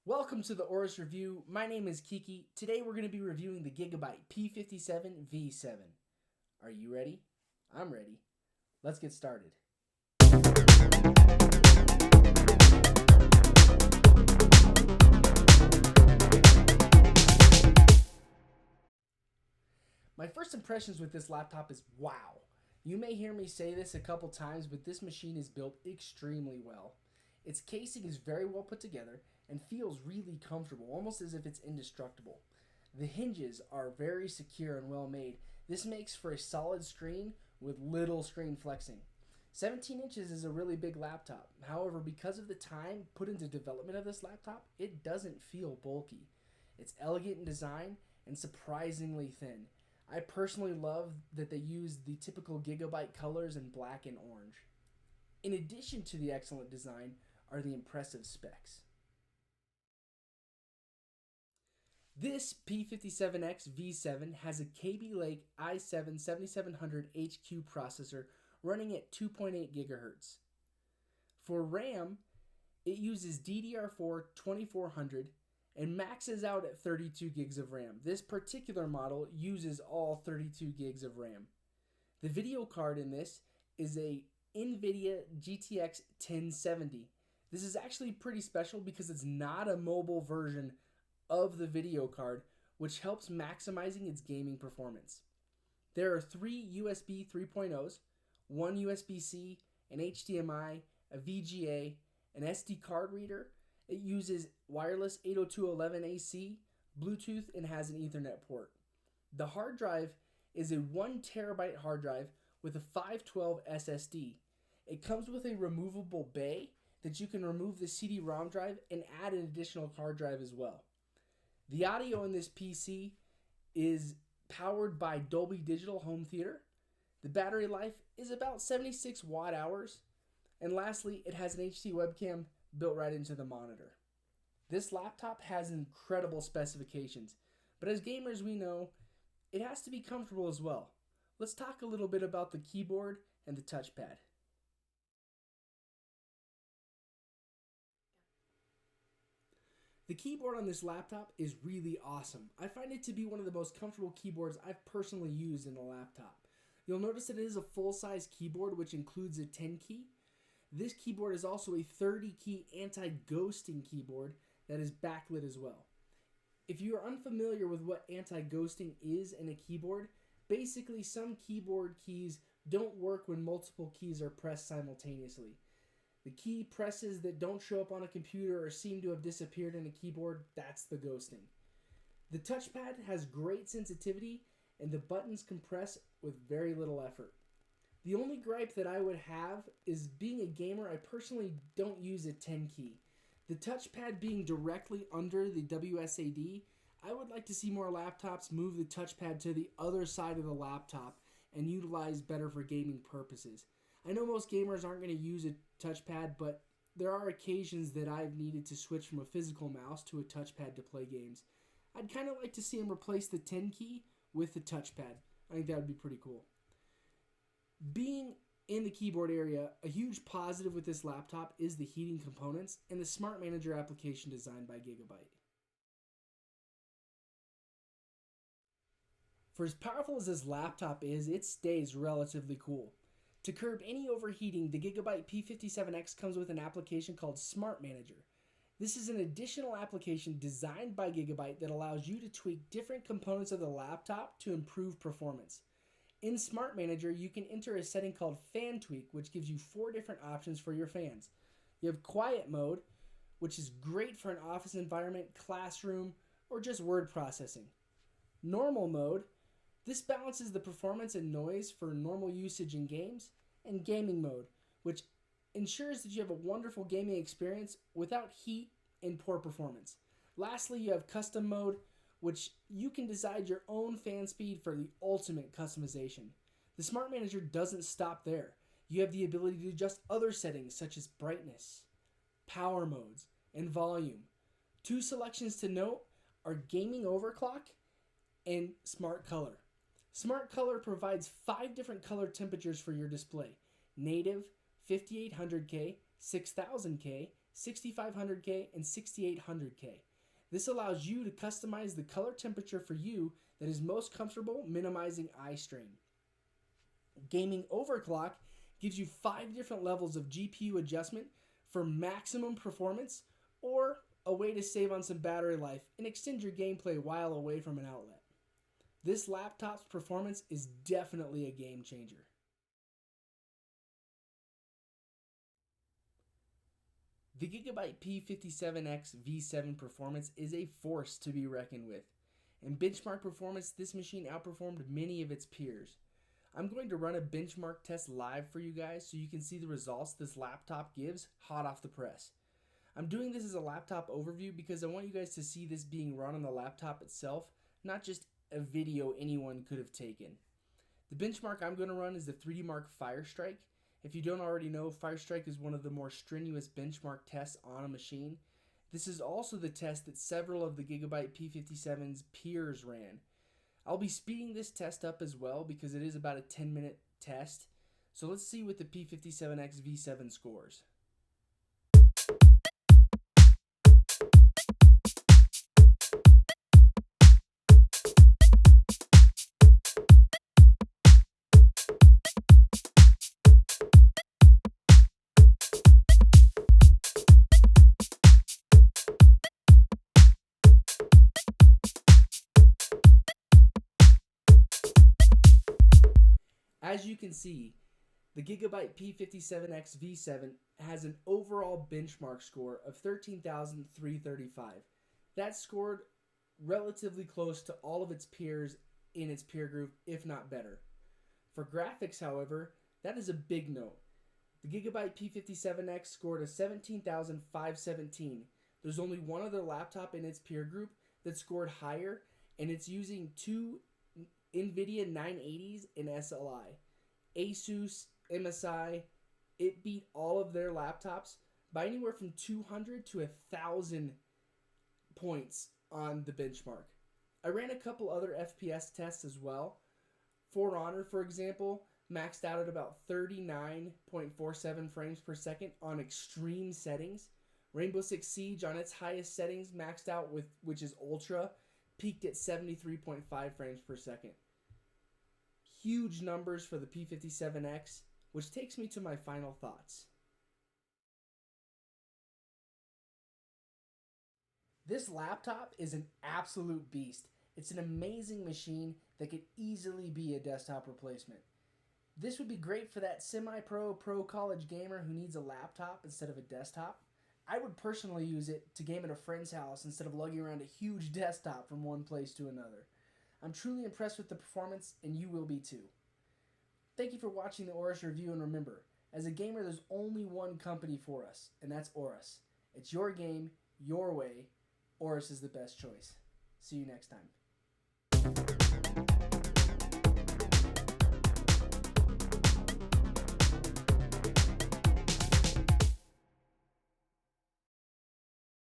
Welcome to the Aorus review. My name is Kiki. Today we're going to be reviewing the Gigabyte P57V7. Are you ready? I'm ready. Let's get started. My first impressions with this laptop is wow. You may hear me say this a couple times, but this machine is built extremely well. Its casing is very well put together and feels really comfortable, almost as if it's indestructible. The hinges are very secure and well made. This makes for a solid screen with little screen flexing. 17 inches is a really big laptop. However, because of the time put into development of this laptop, it doesn't feel bulky. It's elegant in design and surprisingly thin. I personally love that they use the typical Gigabyte colors in black and orange. In addition to the excellent design are the impressive specs. This P57XV7 has a Kaby Lake i7-7700HQ processor running at 2.8 GHz. For RAM, it uses DDR4 2400 and maxes out at 32 gigs of RAM. This particular model uses all 32 gigs of RAM. The video card in this is a NVIDIA GTX 1070. This is actually pretty special because it's not a mobile version of the video card, which helps maximizing its gaming performance. There are 3 USB 3.0s, 1 USB-C, an HDMI, a VGA, an SD card reader. It uses wireless 802.11ac, Bluetooth, and has an Ethernet port. The hard drive is a 1 terabyte hard drive with a 512 SSD. It comes with a removable bay that you can remove the CD-ROM drive and add an additional hard drive as well. The audio in this PC is powered by Dolby Digital Home Theater. The battery life is about 76 watt hours. And lastly, it has an HD webcam built right into the monitor. This laptop has incredible specifications, but as gamers we know, it has to be comfortable as well. Let's talk a little bit about the keyboard and the touchpad. The keyboard on this laptop is really awesome. I find it to be one of the most comfortable keyboards I've personally used in a laptop. You'll notice that it is a full-size keyboard which includes a 10 key. This keyboard is also a 30 key anti-ghosting keyboard that is backlit as well. If you are unfamiliar with what anti-ghosting is in a keyboard, basically some keyboard keys don't work when multiple keys are pressed simultaneously. The key presses that don't show up on a computer or seem to have disappeared in a keyboard, that's the ghosting. The touchpad has great sensitivity and the buttons compress with very little effort. The only gripe that I would have is being a gamer, I personally don't use a 10 key. The touchpad being directly under the WSAD, I would like to see more laptops move the touchpad to the other side of the laptop and utilize better for gaming purposes. I know most gamers aren't going to use a touchpad, but there are occasions that I've needed to switch from a physical mouse to a touchpad to play games. I'd kind of like to see them replace the 10 key with the touchpad. I think that would be pretty cool. Being in the keyboard area, a huge positive with this laptop is the heating components and the Smart Manager application designed by Gigabyte. For as powerful as this laptop is, it stays relatively cool. To curb any overheating, the Gigabyte P57X comes with an application called Smart Manager. This is an additional application designed by Gigabyte that allows you to tweak different components of the laptop to improve performance. In Smart Manager, you can enter a setting called Fan Tweak, which gives you 4 different options for your fans. You have Quiet Mode, which is great for an office environment, classroom, or just word processing. Normal Mode, this balances the performance and noise for normal usage in games. And Gaming Mode, which ensures that you have a wonderful gaming experience without heat and poor performance. Lastly, you have Custom Mode, which you can decide your own fan speed for the ultimate customization. The Smart Manager doesn't stop there. You have the ability to adjust other settings such as brightness, power modes, and volume. 2 selections to note are Gaming Overclock and Smart Color. Smart Color provides 5 different color temperatures for your display: native, 5800K, 6000K, 6500K, and 6800K. This allows you to customize the color temperature for you that is most comfortable, minimizing eye strain. Gaming overclock gives you 5 different levels of GPU adjustment for maximum performance, or a way to save on some battery life and extend your gameplay while away from an outlet. This laptop's performance is definitely a game changer. The Gigabyte P57XV7 performance is a force to be reckoned with. In benchmark performance, this machine outperformed many of its peers. I'm going to run a benchmark test live for you guys so you can see the results this laptop gives hot off the press. I'm doing this as a laptop overview because I want you guys to see this being run on the laptop itself, not just a video anyone could have taken. The benchmark I'm going to run is the 3D Mark Firestrike. If you don't already know, Firestrike is one of the more strenuous benchmark tests on a machine. This is also the test that several of the Gigabyte P57's peers ran. I'll be speeding this test up as well because it is about a 10-minute test. So let's see what the P57XV7 scores. As you can see, the Gigabyte P57XV7 has an overall benchmark score of 13,335. That's scored relatively close to all of its peers in its peer group, if not better. For graphics, however, that is a big note. The Gigabyte P57X scored a 17,517. There's only one other laptop in its peer group that scored higher, and it's using 2 NVIDIA 980s in SLI. Asus, MSI, it beat all of their laptops by anywhere from 200 to 1,000 points on the benchmark. I ran a couple other FPS tests as well. For Honor, for example, maxed out at about 39.47 frames per second on extreme settings. Rainbow Six Siege on its highest settings maxed out with, which is Ultra, peaked at 73.5 frames per second. Huge numbers for the P57X, which takes me to my final thoughts. This laptop is an absolute beast. It's an amazing machine that could easily be a desktop replacement. This would be great for that semi-pro, pro college gamer who needs a laptop instead of a desktop. I would personally use it to game at a friend's house instead of lugging around a huge desktop from one place to another. I'm truly impressed with the performance, and you will be too. Thank you for watching the Aorus review, and remember, as a gamer, there's only one company for us, and that's Aorus. It's your game, your way. Aorus is the best choice. See you next time.